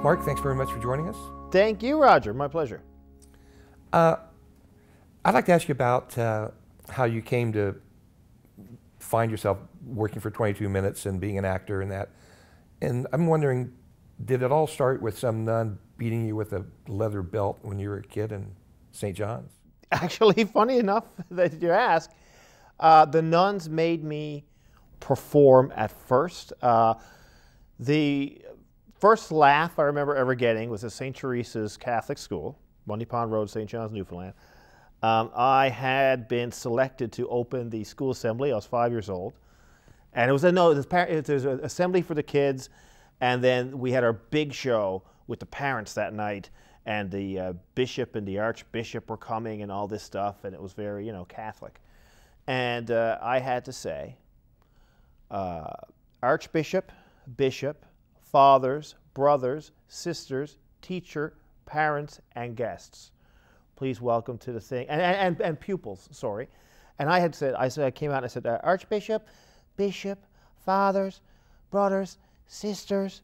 Mark, thanks very much for joining us. Thank you, Roger. My pleasure. I'd like to ask you about how you came to find yourself working for 22 Minutes and being an actor and that. And I'm wondering, did it all start with some nun beating you with a leather belt when you were a kid in St. John's? Actually, funny enough that you ask, the nuns made me perform at first. The first laugh I remember ever getting was at St. Teresa's Catholic School, Bundy Pond Road, St. John's, Newfoundland. I had been selected to open the school assembly. I was 5 years old. And it was there's an assembly for the kids, and then we had our big show with the parents that night, and the bishop and the archbishop were coming and all this stuff, and it was very, Catholic. And I had to say, archbishop, bishop, fathers, brothers, sisters, teacher, parents, and guests. Please welcome to the thing, and pupils, sorry. And I came out and I said, archbishop, bishop, fathers, brothers, sisters,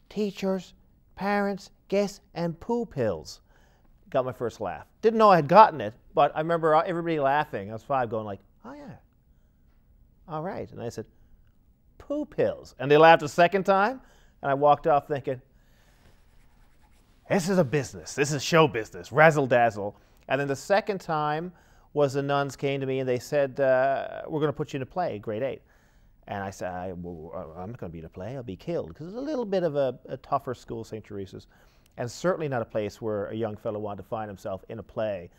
teachers, parents, guests, and pupils. Got my first laugh. Didn't know I had gotten it, but I remember everybody laughing. I was 5 going like, oh yeah, all right. And I said, pupils. And they laughed a second time, and I walked off thinking, this is a business. This is show business, razzle dazzle. And then the second time was the nuns came to me and they said, we're going to put you in a play, grade 8. And I said, I'm not going to be in a play. I'll be killed. Because it's a little bit of a tougher school, St. Teresa's, and certainly not a place where a young fellow wanted to find himself in a play.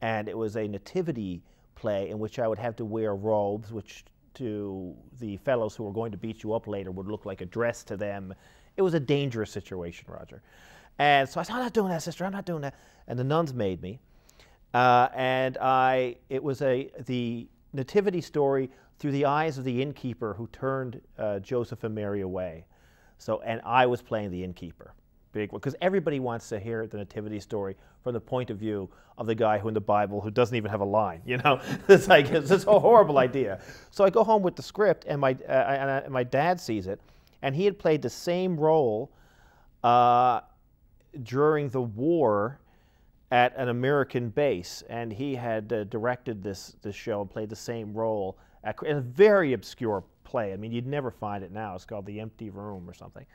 And it was a nativity play in which I would have to wear robes, which to the fellows who were going to beat you up later would look like a dress to them. It was a dangerous situation, Roger. And so I said, I'm not doing that, sister, I'm not doing that. And the nuns made me. It was the nativity story through the eyes of the innkeeper who turned Joseph and Mary away. And I was playing the innkeeper. Big one, because everybody wants to hear the nativity story from the point of view of the guy who in the Bible who doesn't even have a line, It's like, it's just a horrible idea. So I go home with the script, and my dad sees it, and he had played the same role during the war at an American base, and he had directed this show and played the same role in a very obscure play. I mean, you'd never find it now. It's called The Empty Room or something.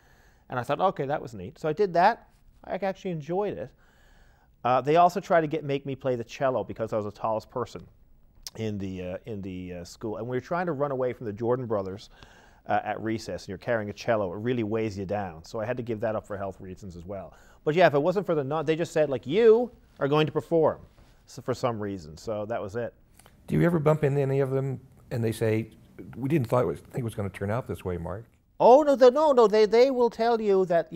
And I thought, okay, that was neat. So I did that. I actually enjoyed it. They also tried to make me play the cello because I was the tallest person in the school, and we were trying to run away from the Jordan brothers at recess, and you're carrying a cello. It really weighs you down. So I had to give that up for health reasons as well. But yeah, if it wasn't for the nun, they just said, like, you are going to perform for some reason. So that was it. Do you ever bump into any of them and they say, we didn't think it was going to turn out this way, Mark? Oh, no, they will tell you that,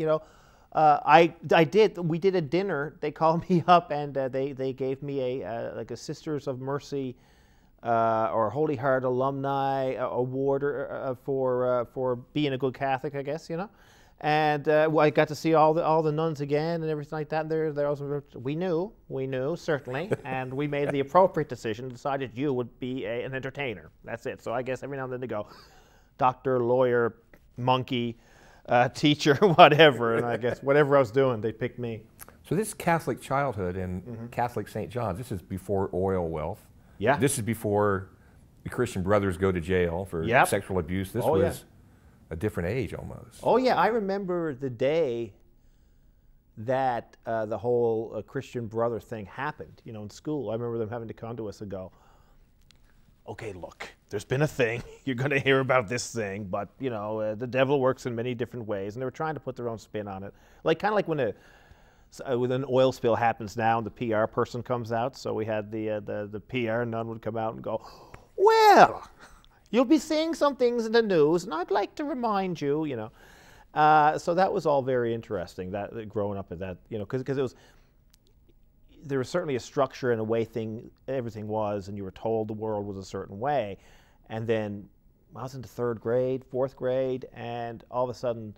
we did a dinner. They called me up and they gave me a Sisters of Mercy or Holy Heart alumni award for being a good Catholic, I guess, And I got to see all the nuns again and everything like that. We knew certainly, and we made the appropriate decision. Decided you would be an entertainer. That's it. So I guess every now and then they go, doctor, lawyer, monkey, teacher, whatever. And I guess whatever I was doing, they picked me. So this Catholic childhood in Catholic St. John's, this is before oil wealth. Yeah. This is before the Christian brothers go to jail for sexual abuse. This was a different age almost. Oh yeah, I remember the day that the whole Christian brother thing happened, in school. I remember them having to come to us and go, okay, look, there's been a thing. You're going to hear about this thing, but, the devil works in many different ways. And they were trying to put their own spin on it. Kind of like when an oil spill happens now and the PR person comes out. So we had the PR nun would come out and go, well, you'll be seeing some things in the news, and I'd like to remind you, So that was all very interesting, that growing up at that, because there was certainly a structure and a way everything was, and you were told the world was a certain way. And then I was into 3rd grade, 4th grade, and all of a sudden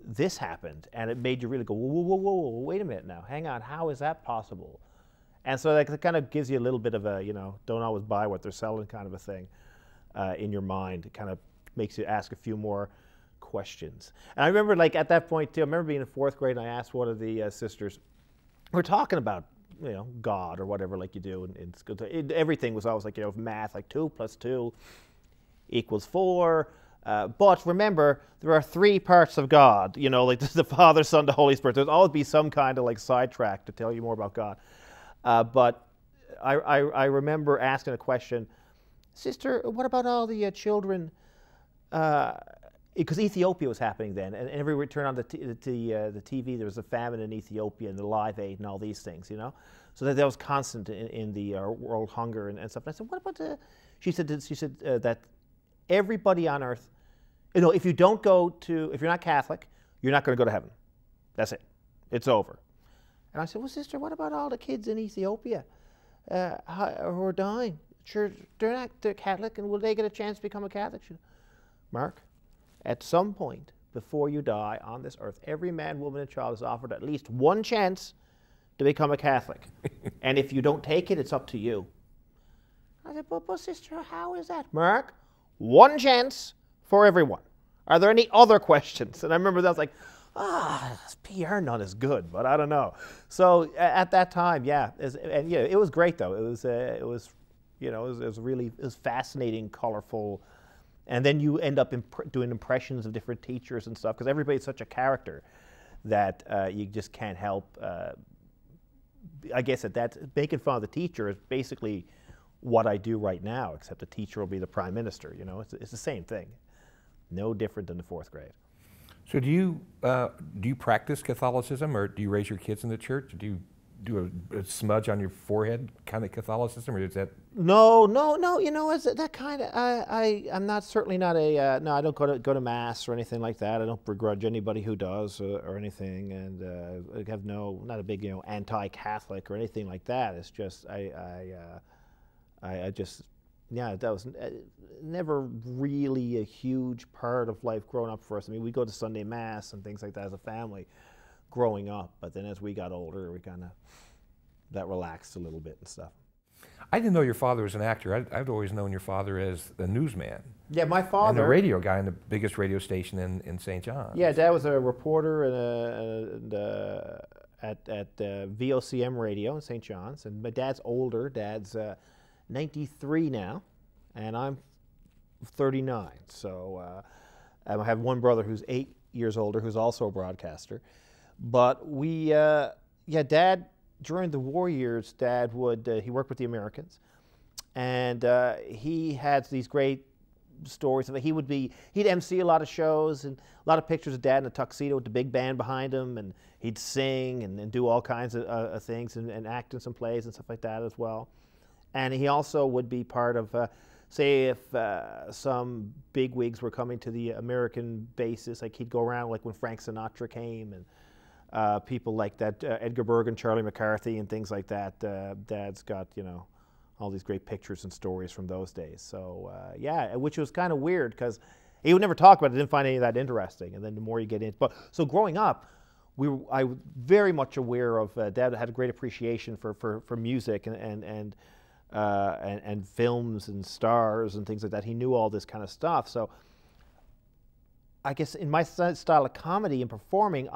this happened, and it made you really go, whoa, wait a minute now, hang on, how is that possible? And so that kind of gives you a little bit of a, don't always buy what they're selling kind of a thing in your mind. It kind of makes you ask a few more questions. And I remember, like, at that point too, I remember being in 4th grade and I asked one of the sisters, we're talking about, you know, God or whatever, like you do in school. Everything was always like, you know, math, like 2 + 2 = 4. But remember, there are 3 parts of God, you know, like the Father, Son, the Holy Spirit. There'll always be some kind of like sidetrack to tell you more about God. But I remember asking a question, Sister, what about all the children? Because Ethiopia was happening then, and every return on the TV, there was a famine in Ethiopia and the Live Aid and all these things, you know. So that was constant in the world hunger and stuff. And I said, what about the? She said that everybody on earth, you know, if you're not Catholic, you're not going to go to heaven. That's it. It's over. And I said, well, Sister, what about all the kids in Ethiopia who are dying? Sure, they're Catholic, and will they get a chance to become a Catholic? She said, Mark, at some point before you die on this earth, every man, woman, and child is offered at least one chance to become a Catholic. And if you don't take it, it's up to you. I said, but Sister, how is that? Mark, one chance for everyone. Are there any other questions? And I remember that I was like, PR none is good, but I don't know. So at that time, yeah, it was great though. It was fascinating, colorful. And then you end up doing impressions of different teachers and stuff, because everybody's such a character that you just can't help. I guess that making fun of the teacher is basically what I do right now, except the teacher will be the prime minister. You know, it's the same thing, no different than the 4th grade. So do you practice Catholicism, or do you raise your kids in the church? Do you do a smudge on your forehead kind of Catholicism, or is that? No. You know, that kind of. I'm not certainly not a. No, I don't go to mass or anything like that. I don't begrudge anybody who does or anything, and I have not a big anti-Catholic or anything like that. It's just I just. Yeah, that was never really a huge part of life growing up for us. I mean, we go to Sunday Mass and things like that as a family growing up, but then as we got older, we kind of, that relaxed a little bit and stuff. I didn't know your father was an actor. I've always known your father as a newsman. Yeah, my father. And a radio guy in the biggest radio station in St. John's. Yeah, Dad was a reporter at VOCM radio in St. John's, and my dad's older. Dad's 93 now, and I'm 39. So I have one brother who's 8 years older, who's also a broadcaster. But Dad, during the war years, Dad he worked with the Americans, and he had these great stories. He'd MC a lot of shows, and a lot of pictures of Dad in a tuxedo with the big band behind him, and he'd sing and do all kinds of things and act in some plays and stuff like that as well. And he also would be part of, say, if some bigwigs were coming to the American bases, like he'd go around, like when Frank Sinatra came, and people like that, Edgar Bergen, Charlie McCarthy, and things like that. Dad's got, all these great pictures and stories from those days. So, yeah, which was kind of weird, because he would never talk about it, didn't find any of that interesting. And then the more you get into, so growing up, I was very much aware of, Dad had a great appreciation for music and films and stars and things like that. He knew all this kind of stuff. So I guess in my style of comedy and performing,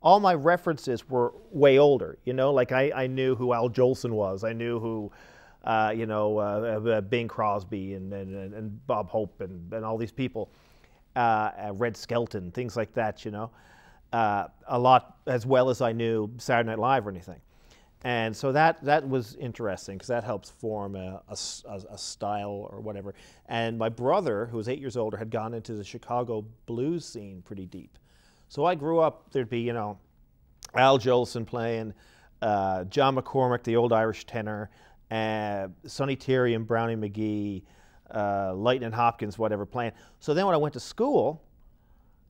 all my references were way older. Like I knew who Al Jolson was. I knew who, Bing Crosby and Bob Hope and all these people, Red Skelton, things like that. A lot, as well as I knew Saturday Night Live or anything. And so that was interesting, because that helps form a style or whatever. And my brother, who was 8 years older, had gone into the Chicago blues scene pretty deep. So I grew up, there'd be, Al Jolson playing, John McCormick, the old Irish tenor, Sonny Terry and Brownie McGee, Lightning Hopkins, whatever, playing. So then when I went to school,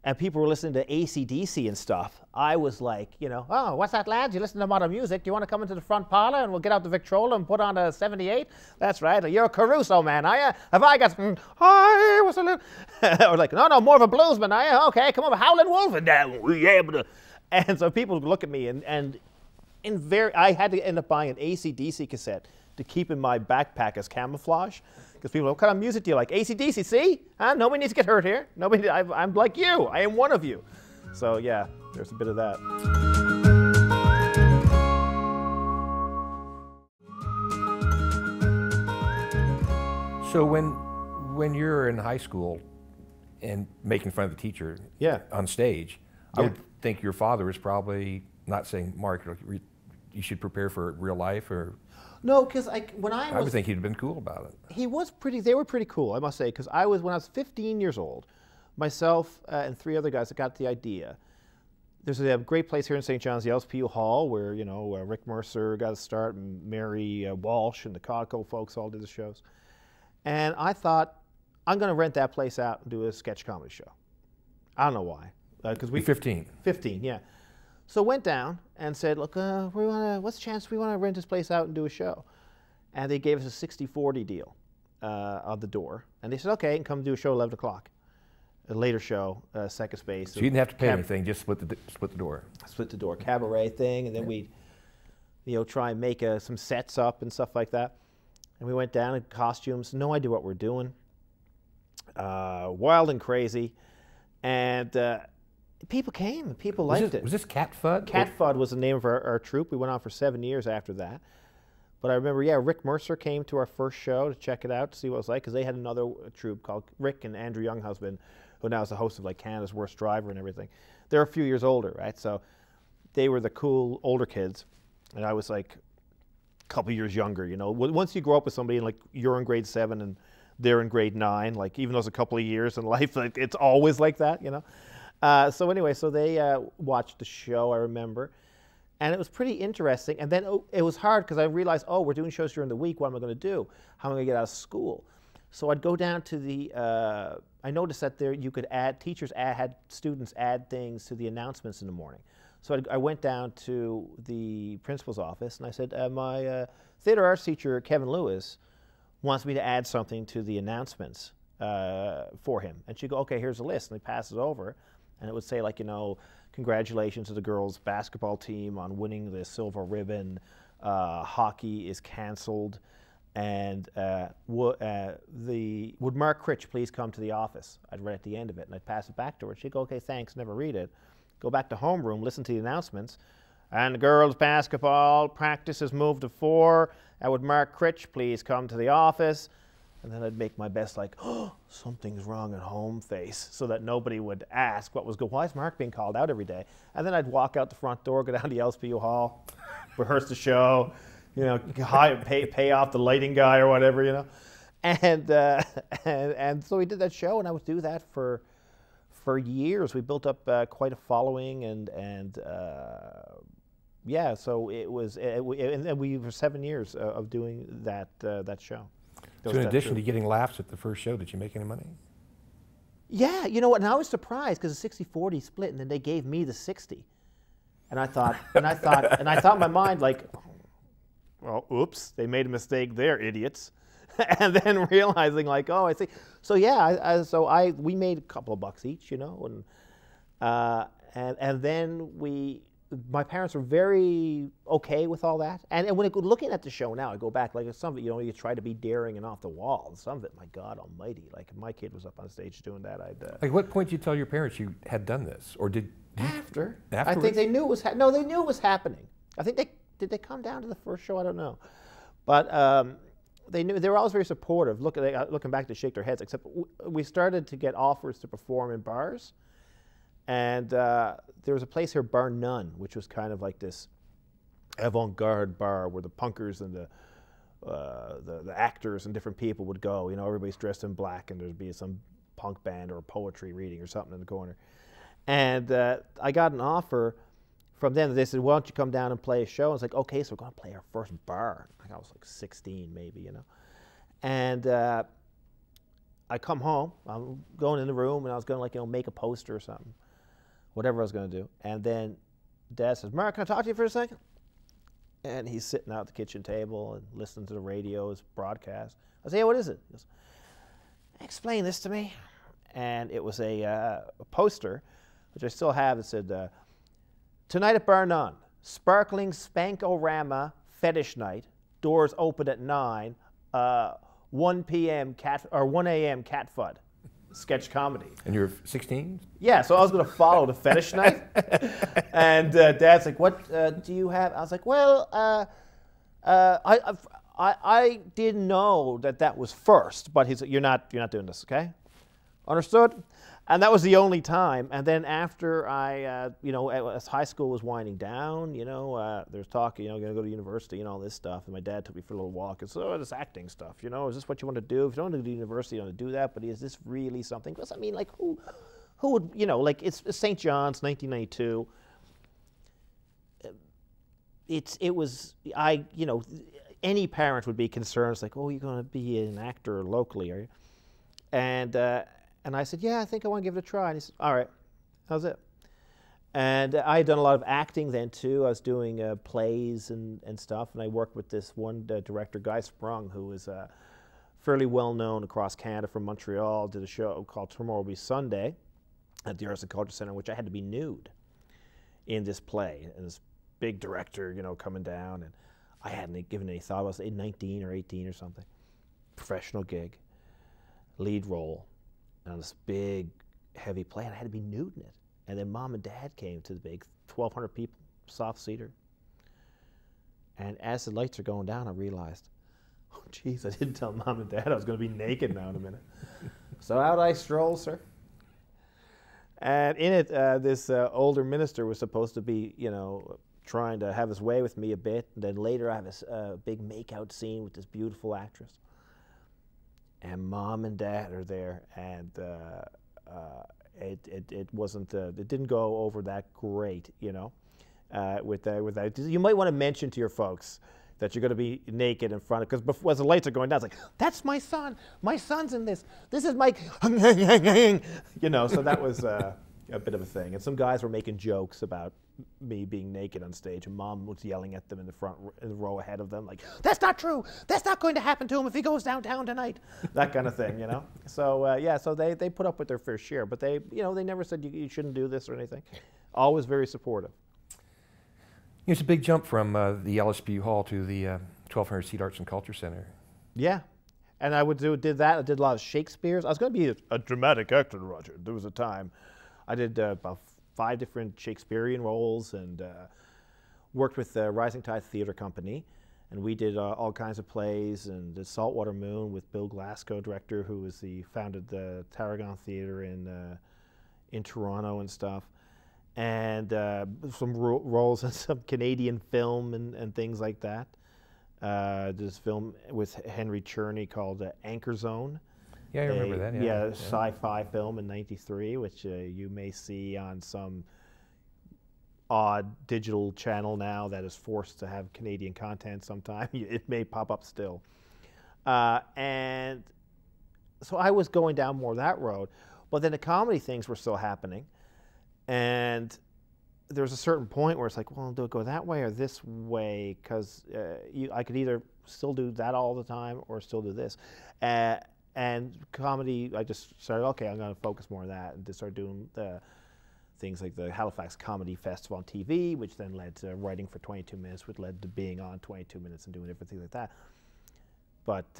and people were listening to AC/DC and stuff, I was like, oh, what's that, lads? You listen to modern music. Do you want to come into the front parlor and we'll get out the Victrola and put on a 78? That's right. You're a Caruso man, are you? Have I got I was a little... Or like, no, more of a bluesman, are you? Okay, come on, Howlin' Wolf and down. And so people would look at me, and I had to end up buying an AC/DC cassette to keep in my backpack as camouflage. Because people, what kind of music do you like? AC/DC, see? Huh? Nobody needs to get hurt here. Nobody, I'm like you. I am one of you. So yeah, there's a bit of that. So when you're in high school and making fun of the teacher on stage, I would think your father was probably not saying, Mark, you should prepare for real life, or... No, because when I would think he'd have been cool about it. He was they were pretty cool, I must say, because when I was 15 years old, myself and 3 other guys that got the idea. There's a great place here in St. John's, the LSPU Hall, where, you know, Rick Mercer got to start, and Mary Walsh and the Codco folks all did the shows. And I thought, I'm going to rent that place out and do a sketch comedy show. I don't know why. Because we 15. 15, yeah. So went down and said, look, what's the chance we want to rent this place out and do a show? And they gave us a 60-40 deal on the door. And they said, okay, and come do a show at 11 o'clock. A later show, second space. So you didn't have to pay anything, just split the door. Split the door, cabaret thing, and then we'd, you know, try and make some sets up and stuff like that. And we went down in costumes, no idea what we're doing. Wild and crazy. And people came, and people liked it. Was this Cat Fudd? Cat Fudd was the name of our troupe. We went on for 7 years after that. But I remember, yeah, Rick Mercer came to our first show to check it out, to see what it was like, because they had another troupe called Rick and Andrew Younghusband, who now is the host of like Canada's Worst Driver and everything. They're a few years older, right? So they were the cool older kids, and I was like a couple years younger, you know. Once you grow up with somebody and like you're in grade 7 and they're in grade 9, like even though it's a couple of years in life, like it's always like that, you know. So anyway, so they watched the show, I remember, and it was pretty interesting. And then it was hard because I realized, oh, we're doing shows during the week. What am I going to do? How am I going to get out of school? So I'd go down to the, I noticed that there you could had students add things to the announcements in the morning. So I went down to the principal's office and I said, my theater arts teacher, Kevin Lewis, wants me to add something to the announcements for him. And she'd go, okay, here's a list. And they pass it over. And it would say, like, you know, congratulations to the girls' basketball team on winning the silver ribbon. Hockey is canceled. And would Mark Critch please come to the office? I'd read at the end of it, and I'd pass it back to her. She'd go, okay, thanks, never read it. Go back to homeroom, listen to the announcements. And the girls' basketball practice has moved to 4. And would Mark Critch please come to the office? And then I'd make my best, like, oh, something's wrong at home face, so that nobody would ask what was going on. Why is Mark being called out every day? And then I'd walk out the front door, go down to the LSPU Hall, rehearse the show, you know, pay off the lighting guy or whatever, you know. And so we did that show, and I would do that for years. We built up quite a following, and yeah, so it was, and we were 7 years of doing that show. So in addition to getting laughs at the first show, did you make any money? Yeah, you know what, and I was surprised because the 60-40 split, and then they gave me the 60. And I thought in my mind, like, well, oops, they made a mistake there, idiots. And then realizing, like, oh, I see. So yeah, we made a couple of bucks each, you know, and then my parents were very okay with all that. And when looking at the show now, I go back, like, some of it, you know, you try to be daring and off the wall. Some of it, my God almighty, like if my kid was up on stage doing that, I'd... Like, what point did you tell your parents you had done this? Or did... After. Afterwards? I think they knew it was, no, they knew it was happening. I think did they come down to the first show? I don't know. But they knew, they were always very supportive. Looking back to shake their heads, except we started to get offers to perform in bars. And there was a place here, Bar None, which was kind of like this avant-garde bar where the punkers and the actors and different people would go. You know, everybody's dressed in black, and there'd be some punk band or a poetry reading or something in the corner. And I got an offer from them. They said, why don't you come down and play a show? I was like, okay, so we're going to play our first bar. I was like 16 maybe, you know. And I come home. I'm going in the room, and I was going to, like, you know, make a poster or something. Whatever I was going to do. And then Dad says, Mark, can I talk to you for a second? And he's sitting out at the kitchen table and listening to the radio's broadcast. I say, hey, what is it? He goes, explain this to me. And it was a poster, which I still have, that said, tonight at Bar None, sparkling spank-o-rama fetish night doors open at 9, 1 p.m. 1 a.m. cat fud, sketch comedy. And you're 16? Yeah, so I was going to follow the fetish night. And Dad's like, what do you have? I was like, well, I didn't know that was first, but he's like, you're not doing this, okay? Understood? And that was the only time. And then after I, as high school was winding down, there's talk, going to go to university and all this stuff. And my dad took me for a little walk. And so, this acting stuff, is this what you want to do? If you don't want to do university, you want to do that. But is this really something? Because, I mean, like, who would, it's St. John's, 1992. Any parent would be concerned. It's like, oh, you're going to be an actor locally, are you? And I said, yeah, I think I want to give it a try. And he said, all right, how's it? And I had done a lot of acting then, too. I was doing plays and stuff, and I worked with this one director, Guy Sprung, who was fairly well-known across Canada from Montreal, did a show called Tomorrow Will Be Sunday at the Arts and Culture Centre, in which I had to be nude in this play. And this big director, coming down, and I hadn't given any thought. I was 19 or 18 or something. Professional gig, lead role. On this big, heavy play, and I had to be nude in it. And then Mom and Dad came to the big 1,200 people, soft seater. And as the lights are going down, I realized, oh, geez, I didn't tell Mom and Dad I was going to be naked now in a minute. So out I stroll, sir. And in it, this older minister was supposed to be, trying to have his way with me a bit. And then later I have this big make-out scene with this beautiful actress. And Mom and Dad are there, and it wasn't. It didn't go over that great, with that. You might want to mention to your folks that you're going to be naked in front of, because as the lights are going down, it's like, that's my son. My son's in this. This is my, So that was a bit of a thing. And some guys were making jokes about me being naked on stage, and Mom was yelling at them in the row ahead of them, like, that's not true. That's not going to happen to him if he goes downtown tonight. That kind of thing, So so they put up with their fair share, but they never said you shouldn't do this or anything. Always very supportive. It's a big jump from the LSPU Hall to the 1,200-seat Arts and Culture Center. Yeah. And I did that. I did a lot of Shakespeare's. I was going to be a dramatic actor, Roger. There was a time. I did about 5 different Shakespearean roles, and worked with the Rising Tide Theatre Company, and we did all kinds of plays, and the Saltwater Moon with Bill Glasgow, director, who was founded the Tarragon Theatre in Toronto and stuff, and some roles in some Canadian film and things like that. This film with Henry Cherney called Anchor Zone. Yeah, I remember that. Yeah, sci-fi film in '93, which you may see on some odd digital channel now that is forced to have Canadian content sometime. It may pop up still. And so I was going down more that road, but then the comedy things were still happening. And there was a certain point where it's like, well, do it go that way or this way? Because I could either still do that all the time or still do this. And comedy, I just started, okay, I'm going to focus more on that, and just started doing things like the Halifax Comedy Festival on TV, which then led to writing for 22 Minutes, which led to being on 22 Minutes and doing different things like that. But,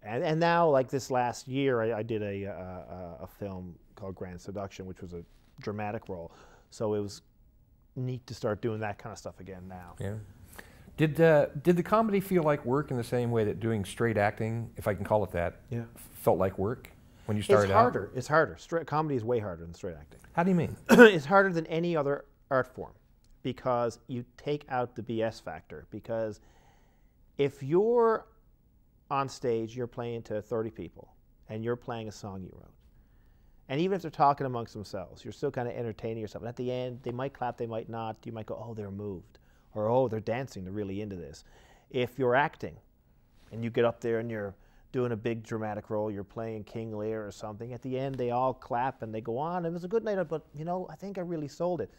and now, like this last year, I did a film called Grand Seduction, which was a dramatic role. So it was neat to start doing that kind of stuff again now. Yeah. Did the comedy feel like work in the same way that doing straight acting, if I can call it that, felt like work when you started out? It's harder. Comedy is way harder than straight acting. How do you mean? It's harder than any other art form because you take out the BS factor. Because if you're on stage, you're playing to 30 people, and you're playing a song you wrote. And even if they're talking amongst themselves, you're still kind of entertaining yourself. And at the end, they might clap, they might not. You might go, oh, they're moved. Or, oh, they're dancing, they're really into this. If you're acting, and you get up there and you're doing a big dramatic role, you're playing King Lear or something, at the end they all clap and they go on, it was a good night, but I think I really sold it.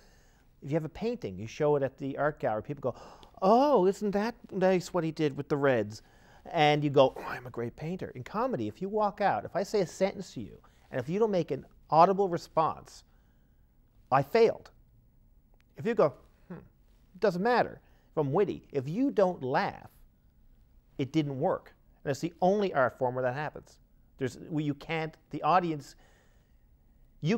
If you have a painting, you show it at the art gallery, people go, oh, isn't that nice what he did with the reds? And you go, oh, I'm a great painter. In comedy, if you walk out, if I say a sentence to you, and if you don't make an audible response, I failed. If you go, it doesn't matter if I'm witty. If you don't laugh, it didn't work. And it's the only art form where that happens. You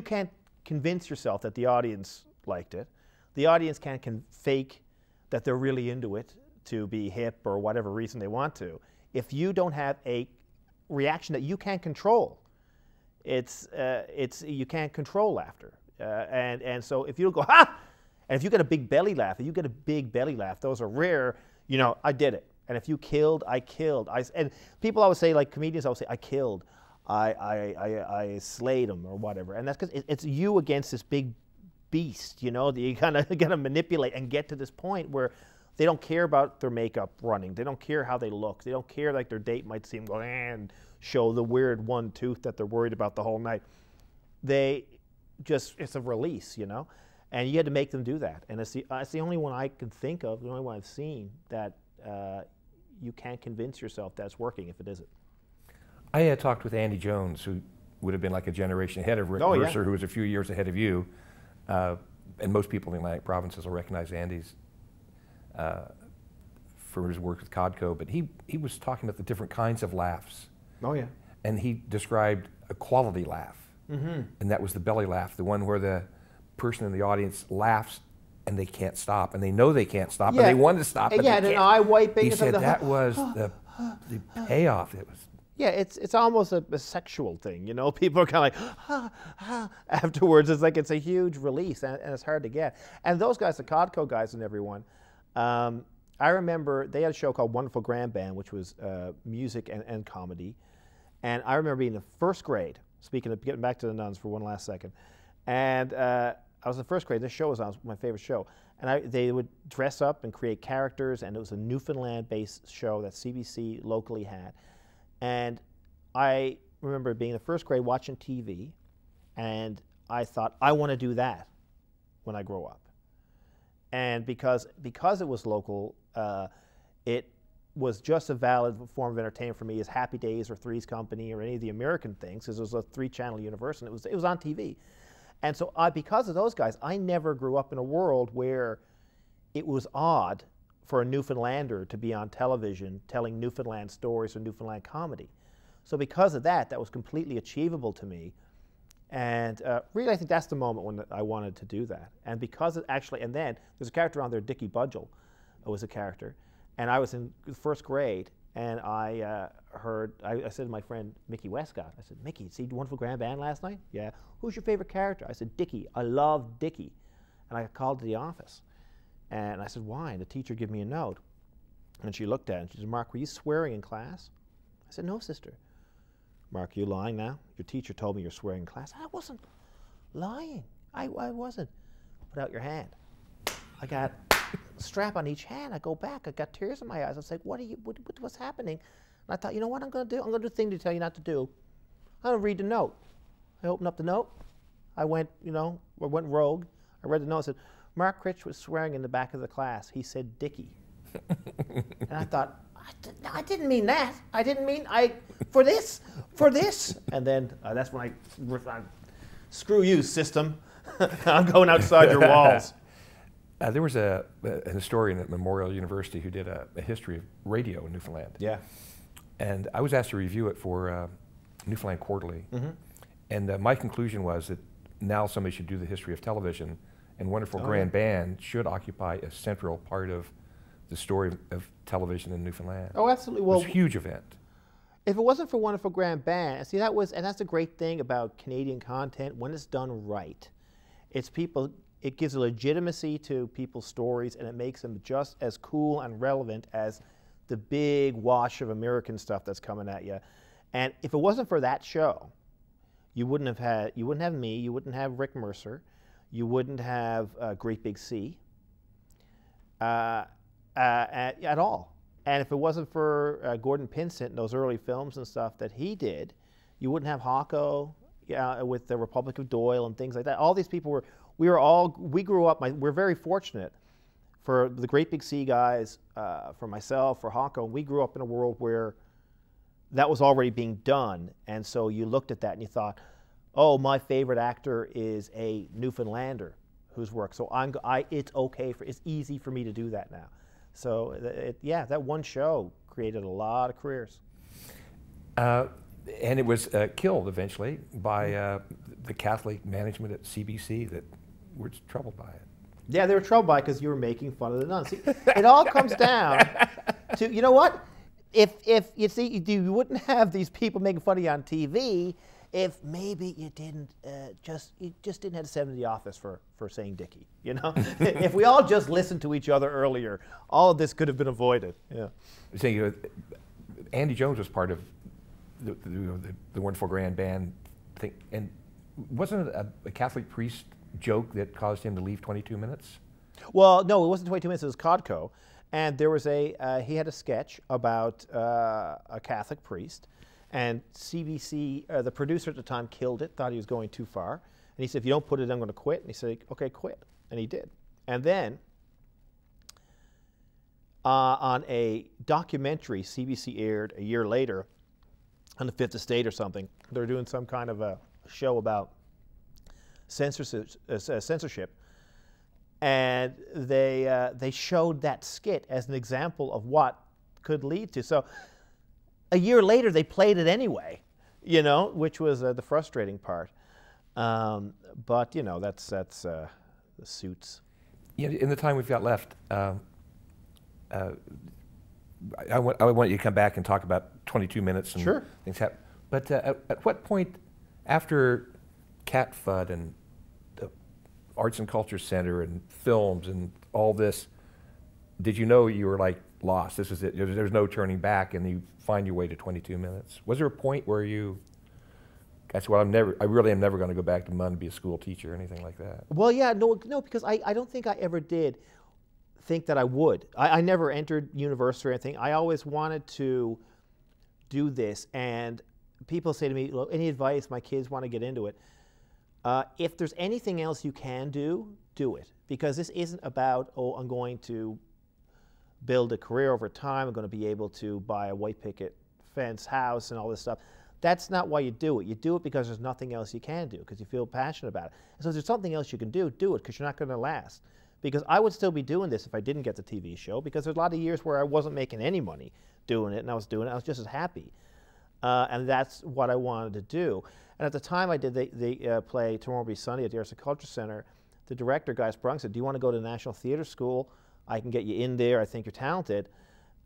can't convince yourself that the audience liked it. The audience can't fake that they're really into it to be hip or whatever reason they want to. If you don't have a reaction that you can't control, you can't control laughter. And so if you go, ha! And if you get a big belly laugh, those are rare, you know, I did it. And if you killed, I killed. And people always say, like comedians always say, I killed, I slayed them or whatever. And that's because it's you against this big beast, you know, that you kind of got to manipulate and get to this point where they don't care about their makeup running. They don't care how they look. They don't care, like their date might see them go and show the weird one tooth that they're worried about the whole night. It's a release, you know? And you had to make them do that. And it's the only one I can think of, the only one I've seen that you can't convince yourself that's working if it isn't. I had talked with Andy Jones, who would have been like a generation ahead of Rick Mercer, who was a few years ahead of you. And most people in the Atlantic provinces will recognize Andy's for his work with Codco. But he was talking about the different kinds of laughs. Oh, yeah. And he described a quality laugh. Mm-hmm. And that was the belly laugh, the one where the person in the audience laughs and they can't stop, and they know they can't stop, and they want to stop, but yeah, they can't. An eye wiping. He said that was the payoff. It was. Yeah, it's almost a sexual thing, you know. People are kind of like, afterwards. It's like it's a huge release, and it's hard to get. And those guys, the Codco guys and everyone, I remember they had a show called Wonderful Grand Band, which was music and comedy. And I remember being in the first grade, speaking of getting back to the nuns for one last second, and I was in first grade. This show was my favorite show. And they would dress up and create characters, and it was a Newfoundland-based show that CBC locally had. And I remember being in the first grade watching TV, and I thought, I want to do that when I grow up. And because it was local, it was just a valid form of entertainment for me as Happy Days or Three's Company or any of the American things, because it was a 3-channel universe, and it was on TV. And so because of those guys, I never grew up in a world where it was odd for a Newfoundlander to be on television telling Newfoundland stories or Newfoundland comedy. So because of that, that was completely achievable to me. And really, I think that's the moment when I wanted to do that. And because it actually, and then there's a character on there, Dickie Budgell was a character. And I was in first grade, and I said to my friend Mickey Westcott, I said, Mickey, see Wonderful Grand Band last night? Yeah. Who's your favorite character? I said, Dickie. I love Dickie. And I called to the office. And I said, why? And the teacher gave me a note. And she looked at it and she said, Mark, were you swearing in class? I said, no, sister. Mark, you lying now? Your teacher told me you're swearing in class. I wasn't lying. I wasn't. Put out your hand. I got a strap on each hand. I go back. I got tears in my eyes. I was like, what's happening? And I thought, you know what I'm going to do? I'm going to do the thing to tell you not to do. I'm going to read the note. I opened up the note. I went rogue. I read the note and said, Mark Critch was swearing in the back of the class. He said Dickie. And I thought, I didn't mean that. I didn't mean, for this. And then that's when I screw you, system. I'm going outside your walls. There was an historian at Memorial University who did a history of radio in Newfoundland. Yeah. And I was asked to review it for Newfoundland Quarterly. Mm-hmm. And my conclusion was that now somebody should do the history of television, and Wonderful Grand Band should occupy a central part of the story of television in Newfoundland. Oh, absolutely. Well, it was a huge event. If it wasn't for Wonderful Grand Band, see, that's the great thing about Canadian content when it's done right. It gives a legitimacy to people's stories, and it makes them just as cool and relevant as the big wash of American stuff that's coming at you. And if it wasn't for that show, you wouldn't have me, you wouldn't have Rick Mercer, you wouldn't have Great Big Sea at all. And if it wasn't for Gordon Pinsent and those early films and stuff that he did, you wouldn't have Hawko with the Republic of Doyle and things like that. All these people we grew up, we're very fortunate for the Great Big Sea guys, for myself, for Hawko. We grew up in a world where that was already being done. And so you looked at that and you thought, oh, my favorite actor is a Newfoundlander whose work. So it's easy for me to do that now. So that one show created a lot of careers. And it was killed eventually by the Catholic management at CBC that were troubled by it. Yeah, they were troubled by it because you were making fun of the nuns. See, it all comes down to, you know what? If you see, you wouldn't have these people making fun of you on TV if maybe you just didn't have to send them to the office for saying Dickie. You know, if we all just listened to each other earlier, all of this could have been avoided. Yeah. So Andy Jones was part of the Wonderful Grand Band thing, and wasn't it a Catholic priest joke that caused him to leave 22 Minutes? Well, no, it wasn't 22 Minutes. It was Codco, and there was he had a sketch about a Catholic priest, and CBC, the producer at the time, killed it. Thought he was going too far, and he said, "If you don't put it, I'm going to quit." And he said, "Okay, quit," and he did. And then on a documentary CBC aired a year later on the Fifth Estate or something, they were doing some kind of a show about censorship, and they showed that skit as an example of what could lead to. So a year later, they played it anyway, you know, which was the frustrating part. But you know, that's the suits. Yeah, in the time we've got left, I want you to come back and talk about 22 Minutes and sure. things happen. But at what point, after Cat Fud and the Arts and Culture Center and films and all this, did you know you were like lost? This is it. There's no turning back, and you find your way to 22 Minutes. Was there a point where you? That's well, I really am never going to go back to MUN and be a school teacher or anything like that. Well, yeah, no, because I don't think I ever did think that I would. I never entered university or anything. I always wanted to do this, and people say to me, "Look, any advice? My kids want to get into it." If there's anything else you can do, do it. Because this isn't about, oh, I'm going to build a career over time, I'm going to be able to buy a white picket fence house and all this stuff. That's not why you do it. You do it because there's nothing else you can do, because you feel passionate about it. So if there's something else you can do, do it, because you're not going to last. Because I would still be doing this if I didn't get the TV show, because there's a lot of years where I wasn't making any money doing it, and I was doing it, I was just as happy. And that's what I wanted to do. And at the time I did the play Tomorrow Will Be Sunny at the Arts and Culture Center, the director, Guy Sprung, said, "Do you want to go to the National Theatre School? I can get you in there. I think you're talented."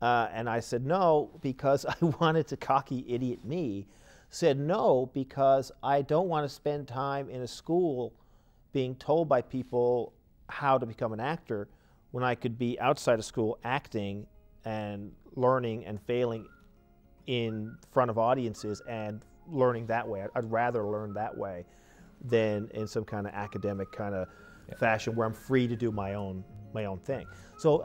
And I said no, because I wanted to cocky idiot me. Said no, because I don't want to spend time in a school being told by people how to become an actor when I could be outside of school acting and learning and failing in front of audiences and learning that way. I'd rather learn that way than in some kind of academic kind of fashion where I'm free to do my own thing. So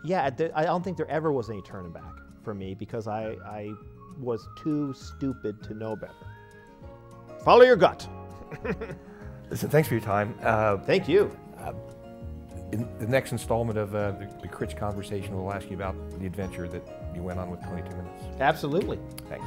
yeah, I don't think there ever was any turning back for me, because I was too stupid to know better. Follow your gut. Listen, thanks for your time. Thank you. In the next installment of the Critch conversation, we'll ask you about the adventure that you went on with 22 Minutes. Absolutely. Thanks.